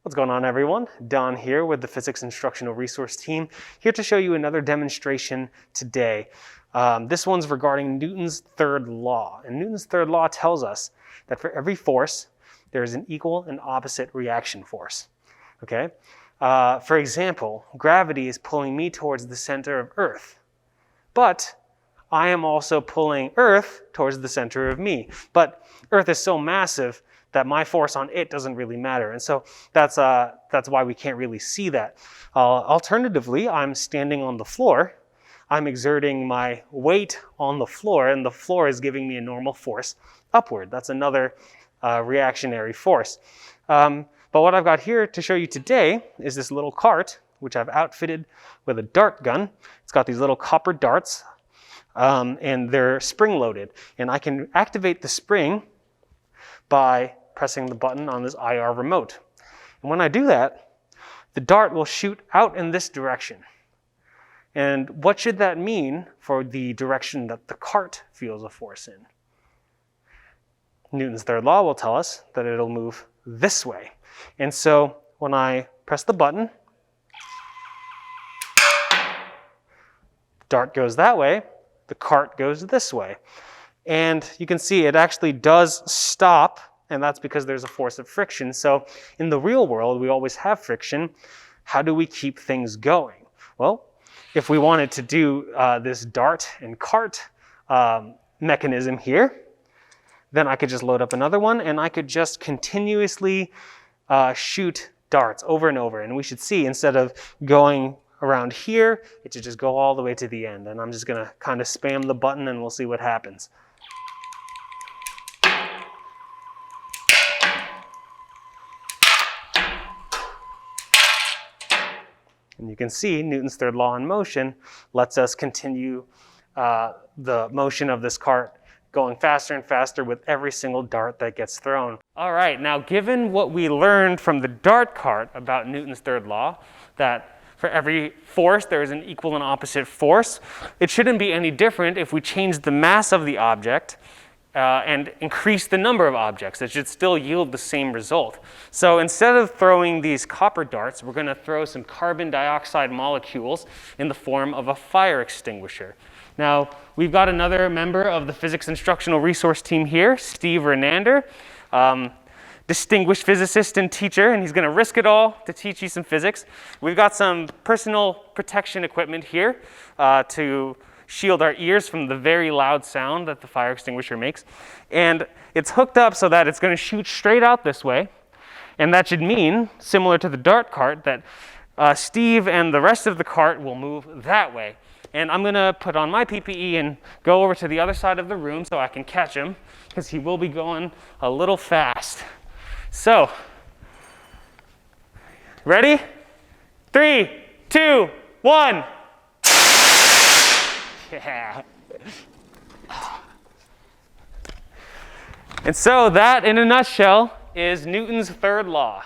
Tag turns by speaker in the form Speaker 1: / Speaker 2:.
Speaker 1: What's going on, everyone? Don here with the Physics Instructional Resource Team, here to show you another demonstration today. This one's regarding Newton's third law. And Newton's third law tells us that for every force, there is an equal and opposite reaction force. Okay? For example, gravity is pulling me towards the center of Earth, but I am also pulling Earth towards the center of me. But Earth is so massive that my force on it doesn't really matter. And so that's why we can't really see that. Alternatively, I'm standing on the floor. I'm exerting my weight on the floor, and the floor is giving me a normal force upward. That's another reactionary force. But what I've got here to show you today is this little cart, which I've outfitted with a dart gun. It's got these little copper darts, and they're spring-loaded. And I can activate the spring by pressing the button on this IR remote. And when I do that, the dart will shoot out in this direction. And what should that mean for the direction that the cart feels a force in? Newton's third law will tell us that it'll move this way. And so when I press the button, dart goes that way, the cart goes this way. And you can see it actually does stop, and that's because there's a force of friction. So in the real world, we always have friction. How do we keep things going? Well, if we wanted to do this dart and cart mechanism here, then I could just load up another one, and I could just continuously shoot darts over and over. And we should see, instead of going around here, it should just go all the way to the end. And I'm just going to kind of spam the button, and we'll see what happens. And you can see Newton's third law in motion lets us continue the motion of this cart going faster and faster with every single dart that gets thrown. All right, now given what we learned from the dart cart about Newton's third law, that for every force there is an equal and opposite force, it shouldn't be any different if we change the mass of the object and increase the number of objects. It should still yield the same result. So instead of throwing these copper darts, we're going to throw some carbon dioxide molecules in the form of a fire extinguisher. Now, we've got another member of the Physics Instructional Resource Team here, Steve Renander, distinguished physicist and teacher, and he's going to risk it all to teach you some physics. We've got some personal protection equipment here to shield our ears from the very loud sound that the fire extinguisher makes. And it's hooked up so that it's going to shoot straight out this way. And that should mean, similar to the dart cart, that Steve and the rest of the cart will move that way. And I'm going to put on my PPE and go over to the other side of the room so I can catch him, because he will be going a little fast. So, ready? 3, 2, 1. Yeah. And so that, in a nutshell, is Newton's third law.